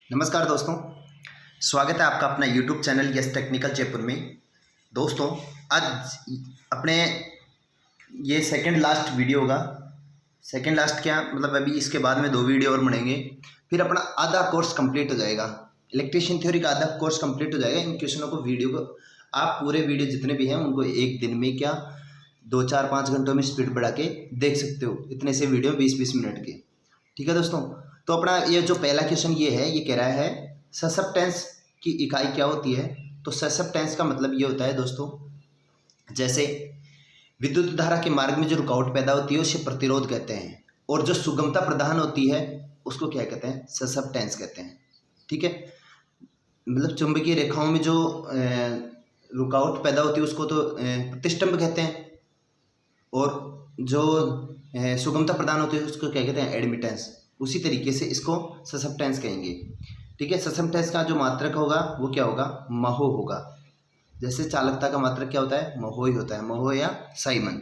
नमस्कार दोस्तों, स्वागत है आपका अपना YouTube channel yes technical Jaipur में। दोस्तों, आज अपने ये सेकंड लास्ट वीडियो होगा। सेकंड लास्ट क्या मतलब, अभी इसके बाद में 2 वीडियो और बनेंगे, फिर अपना आधा कोर्स कंप्लीट हो जाएगा। इलेक्ट्रीशियन थ्योरी का आधा कोर्स कंप्लीट हो जाएगा। इन क्वेश्चनों को वीडियो को आप पूरे वीडियो जितने भी हैं उनको एक दिन में क्या 2-4-5 घंटों में स्पीड बढ़ा के देख सकते हो। इतने से वीडियो 20-20 मिनट के, ठीक है दोस्तों। तो अपना ये जो पहला क्वेश्चन ये है, ये कह रहा है ससेप्टेंस की इकाई क्या होती है। तो ससेप्टेंस का मतलब ये होता है दोस्तों, जैसे विद्युत धारा के मार्ग में जो रुकावट पैदा होती है उसे प्रतिरोध कहते हैं, और जो सुगमता प्रदान होती है उसको क्या कहते हैं, ससेप्टेंस कहते हैं। ठीक है, मतलब चुंबकीय रेखाओं में जो रुकावट पैदा होती है उसको तो प्रतिष्ठंभ कहते हैं, और जो सुगमता प्रदान होती है उसको क्या कहते हैं, एडमिटेंस। उसी तरीके से इसको ससेप्टेंस कहेंगे। ठीक है, ससेप्टेंस का जो मात्रक होगा वो क्या होगा, महो होगा। जैसे चालकता का मात्रक क्या होता है, महो ही होता है, महो या साइमन।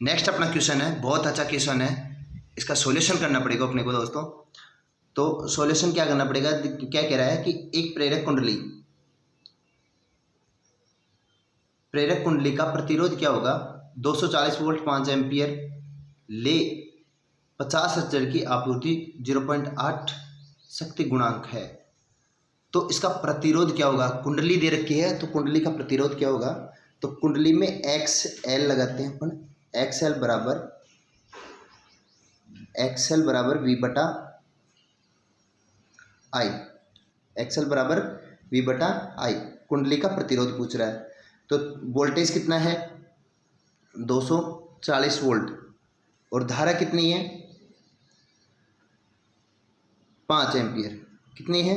नेक्स्ट अपना क्वेश्चन है, बहुत अच्छा क्वेश्चन है, इसका सॉल्यूशन करना पड़ेगा अपने को दोस्तों। तो सॉल्यूशन क्या करना पड़ेगा, क्या कह रहा है कि एक प्रेरक कुंडली का प्रतिरोध क्या होगा, 240 वोल्ट 5 एम्पियर ले 50 हर्ट्ज की आपूर्ति 0.8 शक्ति गुणांक है। तो इसका प्रतिरोध क्या होगा, कुंडली दे रखी है तो कुंडली का प्रतिरोध क्या होगा। तो कुंडली में XL लगाते हैं अपन, XL बराबर V बटा I, XL बराबर V बटा I कुंडली का प्रतिरोध पूछ रहा है। तो वोल्टेज कितना है, 240 वोल्ट, और धारा कितनी है, 5 एम्पियर। कितनी है,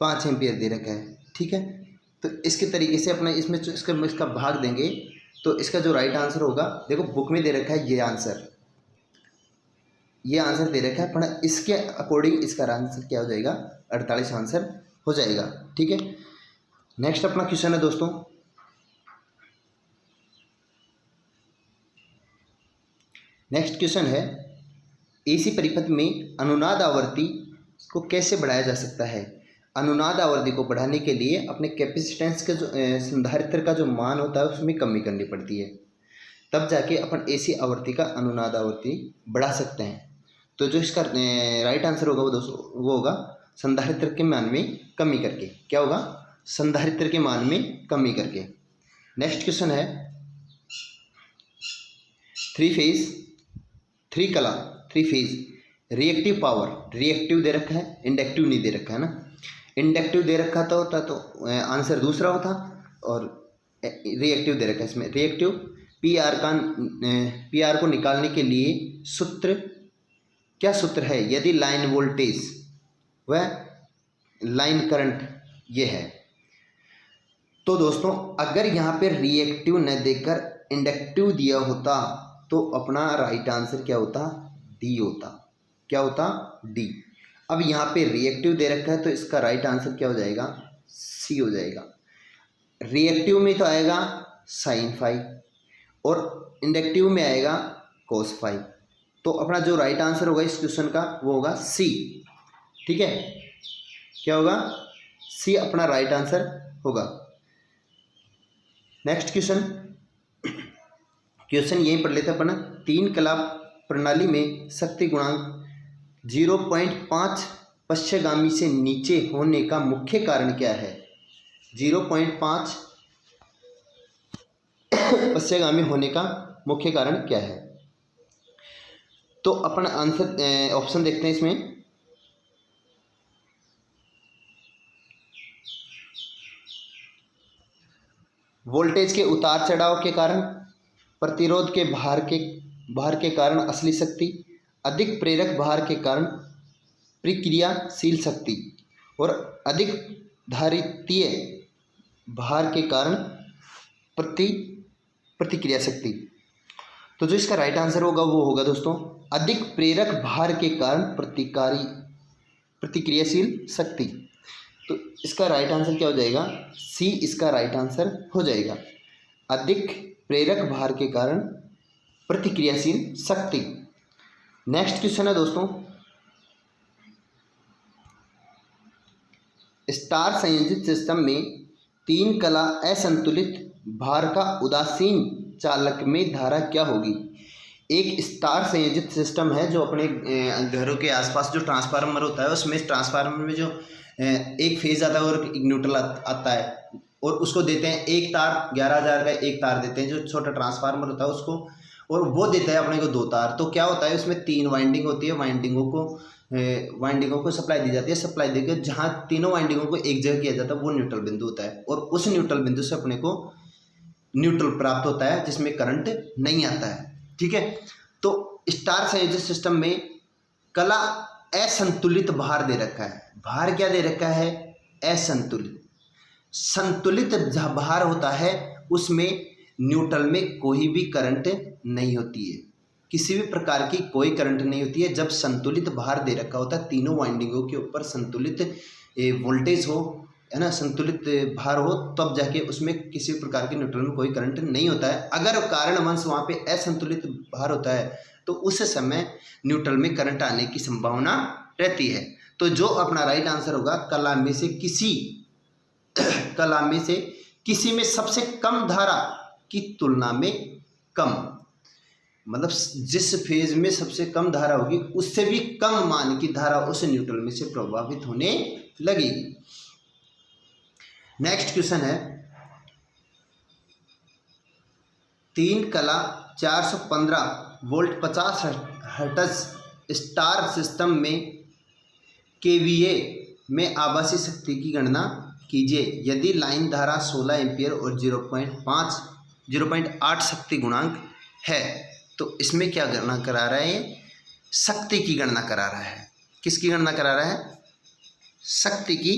5 एम्पियर दे रखा है। ठीक है, तो इसके तरीके से अपना इसमें इसका भाग देंगे तो इसका जो राइट आंसर होगा, देखो बुक में दे रखा है ये आंसर दे रखा है, पर इसके अकॉर्डिंग इसका आंसर क्या हो जाएगा, 48 आंसर हो जाएगा। ठीक है, नेक्स्ट अपना क्वेश्चन है दोस्तों, नेक्स्ट क्वेश्चन है एसी परिपथ में अनुनाद आवृत्ति को कैसे बढ़ाया जा सकता है। अनुनाद आवृत्ति को बढ़ाने के लिए अपने कैपेसिटेंस के जो संधारित्र का जो मान होता है उसमें कमी करनी पड़ती है, तब जाके अपन एसी आवृत्ति का अनुनाद आवृत्ति बढ़ा सकते हैं। तो जो इसका राइट आंसर होगा वो दोस्तों वो होगा संधारित्र के मान में कमी करके। क्या होगा, संधारित्र के मान में कमी करके। नेक्स्ट क्वेश्चन है 3 फेज रिएक्टिव पावर, रिएक्टिव दे रखा है, इंडक्टिव नहीं दे रखा है ना। इंडक्टिव दे रखा था होता तो आंसर दूसरा होता, और रिएक्टिव दे रखा है इसमें रिएक्टिव। पीआर को निकालने के लिए सूत्र क्या सूत्र है, यदि लाइन वोल्टेज व लाइन करंट ये है। तो दोस्तों अगर यहाँ पे रिएक्टिव न देकर इंडक्टिव दिया होता तो अपना राइट आंसर क्या होता, डी होता। क्या होता, डी। अब यहाँ पे रिएक्टिव दे रखा है तो इसका राइट आंसर क्या हो जाएगा, सी हो जाएगा। रिएक्टिव में तो आएगा साइन फाई और इंडक्टिव में आएगा कोस फाई। तो अपना जो राइट आंसर होगा इस क्वेश्चन का वो होगा सी। ठीक है, क्या होगा, सी अपना राइट आंसर होगा। नेक्स्ट क्वेश्चन यही पढ़ लेते हैं अपन। 3 कला प्रणाली में शक्ति गुणांक 0.5 पश्चगामी से नीचे होने का मुख्य कारण क्या है। 0.5 पश्चगामी होने का मुख्य कारण क्या है। तो अपन आंसर ऑप्शन देखते हैं इसमें। वोल्टेज के उतार चढ़ाव के कारण, प्रतिरोध के भार के कारण असली शक्ति, अधिक प्रेरक भार के कारण प्रतिक्रियाशील शक्ति, और अधिक धारितीय भार के कारण प्रतिक्रिया शक्ति। तो जो इसका राइट आंसर होगा वो होगा दोस्तों अधिक प्रेरक भार के कारण प्रतिक्रियाशील शक्ति। तो इसका राइट आंसर क्या हो जाएगा, सी इसका राइट आंसर हो जाएगा, अधिक प्रेरक भार के कारण प्रतिक्रियाशील शक्ति। नेक्स्ट क्वेश्चन है दोस्तों, स्टार संयोजित सिस्टम में तीन कला असंतुलित भार का उदासीन चालक में धारा क्या होगी। एक स्टार संयोजित सिस्टम है जो अपने घरों के आसपास जो ट्रांसफार्मर होता है उसमें ट्रांसफार्मर में जो एक फेज आता है और एक न्यूट्रल आता है और उसको देते हैं एक तार 11,000 का एक तार देते हैं जो छोटा ट्रांसफार्मर होता है उसको, और वो देता है अपने को 2 तार। तो क्या होता है उसमें 3 वाइंडिंग होती है, वाइंडिंगों को सप्लाई दी जाती है। सप्लाई देकर जहाँ तीनों वाइंडिंगों को एक जगह किया जाता है वो न्यूट्रल बिंदु होता है और उस न्यूट्रल बिंदु से अपने को न्यूट्रल प्राप्त होता है जिसमें करंट नहीं आता है। ठीक है, तो स्टार संयोजित सिस्टम में कला असंतुलित भार दे रखा है। भार क्या दे रखा है? असंतुलित। संतुलित भार होता है उसमें न्यूट्रल में कोई भी करंट नहीं होती है, किसी भी प्रकार की कोई करंट नहीं होती है। जब संतुलित भार दे रखा होता है, तीनों वाइंडिंगों के ऊपर संतुलित वोल्टेज हो, है ना, संतुलित भार हो, तब जाके उसमें किसी प्रकार के न्यूट्रल में कोई करंट नहीं होता है। अगर कारणवश वहाँ पे असंतुलित भार होता है तो उस समय न्यूट्रल में करंट आने की संभावना रहती है। तो जो अपना राइट आंसर होगा कला में से किसी में सबसे कम धारा की तुलना में कम, मतलब जिस फेज में सबसे कम धारा होगी उससे भी कम मान की धारा उस न्यूट्रल में से प्रभावित होने लगेगी। नेक्स्ट क्वेश्चन है, 3 कला 415 वोल्ट 50 हर्ट्ज स्टार सिस्टम में केवीए में आभासी शक्ति की गणना कीजिए। यदि लाइन धारा 16 एम्पियर और 0.8 शक्ति गुणांक है तो इसमें क्या गणना करा रहा है? शक्ति की गणना करा रहा है। किसकी गणना करा रहा है? शक्ति की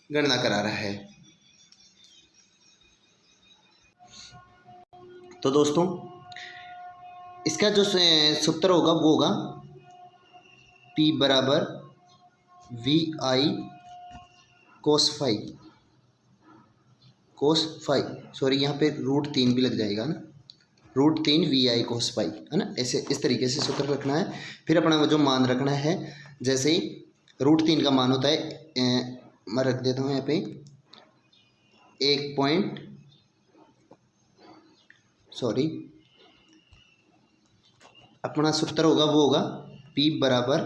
गणना करा रहा है। तो दोस्तों इसका जो सूत्र होगा वो होगा P बराबर VI cos फाई, सॉरी यहाँ पे √3 भी लग जाएगा ना, √3 VI cos फाई, है ना। ऐसे इस तरीके से सूत्र रखना है। फिर अपना जो मान रखना है, जैसे √3 का मान होता है, मैं रख देता हूँ यहाँ पे अपना सूत्र होगा वो होगा P बराबर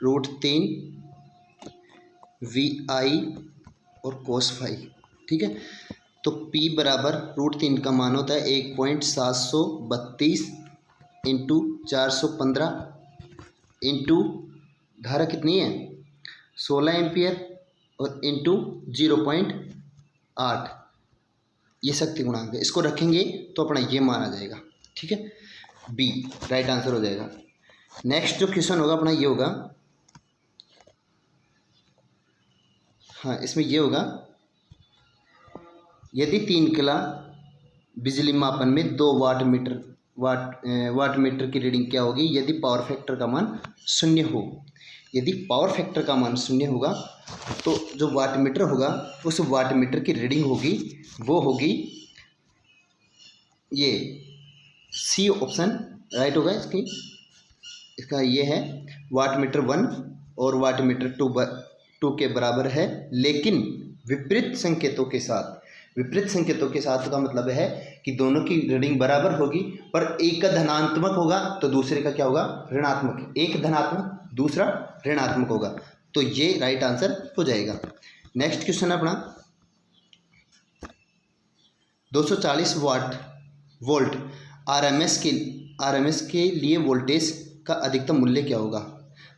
√3 VI और cos फाई। ठीक है, तो P बराबर √3 का मान होता है 1.732 इंटू 415 इंटू धारा कितनी है 16 एम्पियर और इंटू 0.8, ये शक्ति गुणांक है। इसको रखेंगे तो अपना ये मान आ जाएगा। ठीक है, बी राइट आंसर हो जाएगा। नेक्स्ट जो क्वेश्चन होगा अपना ये होगा, हाँ इसमें ये होगा, यदि 3 कला बिजली मापन में 2 वाट मीटर की रीडिंग क्या होगी यदि पावर फैक्टर का मान 0 हो। यदि पावर फैक्टर का मान 0 होगा तो जो वाट मीटर होगा उस वाट मीटर की रीडिंग होगी वो होगी ये सी ऑप्शन राइट होगा। इसका ये है वाट मीटर 1 और वाट मीटर 2 के बराबर है, लेकिन विपरीत संकेतों के साथ। विपरीत संकेतों के साथ का मतलब है कि दोनों की रीडिंग बराबर होगी, पर एक का धनात्मक होगा तो दूसरे का क्या होगा ऋणात्मक। एक धनात्मक दूसरा ऋणात्मक होगा, तो ये राइट आंसर हो जाएगा। नेक्स्ट क्वेश्चन है अपना 240 वोल्ट आरएमएस के लिए वोल्टेज का अधिकतम मूल्य क्या होगा।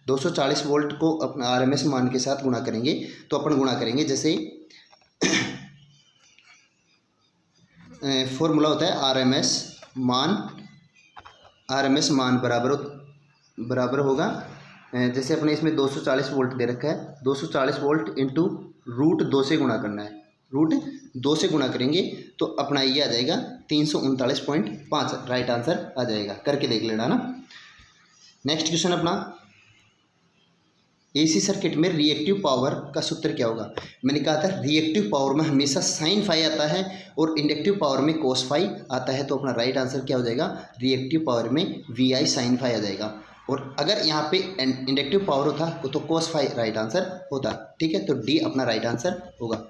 240 वोल्ट को अपना आरएमएस मान के साथ गुणा करेंगे तो अपन गुणा करेंगे, जैसे फॉर्मूला होता है आरएमएस मान बराबर होगा, जैसे अपने इसमें 240 वोल्ट दे रखा है, 240 वोल्ट इंटू √2 से गुणा करना है। √2 से गुणा करेंगे तो अपना ये आ जाएगा 339.5 राइट आंसर आ जाएगा। करके देख लेना ना। नेक्स्ट क्वेश्चन अपना एसी सर्किट में रिएक्टिव पावर का सूत्र क्या होगा। मैंने कहा था रिएक्टिव पावर में हमेशा साइन फाई आता है और इंडक्टिव पावर में कोस फाई आता है, तो अपना राइट आंसर क्या हो जाएगा रिएक्टिव पावर में VI साइन फाई आ जाएगा। और अगर यहाँ पे इंडक्टिव पावर होता तो cos फाई राइट आंसर होता। ठीक है, तो डी अपना राइट आंसर होगा।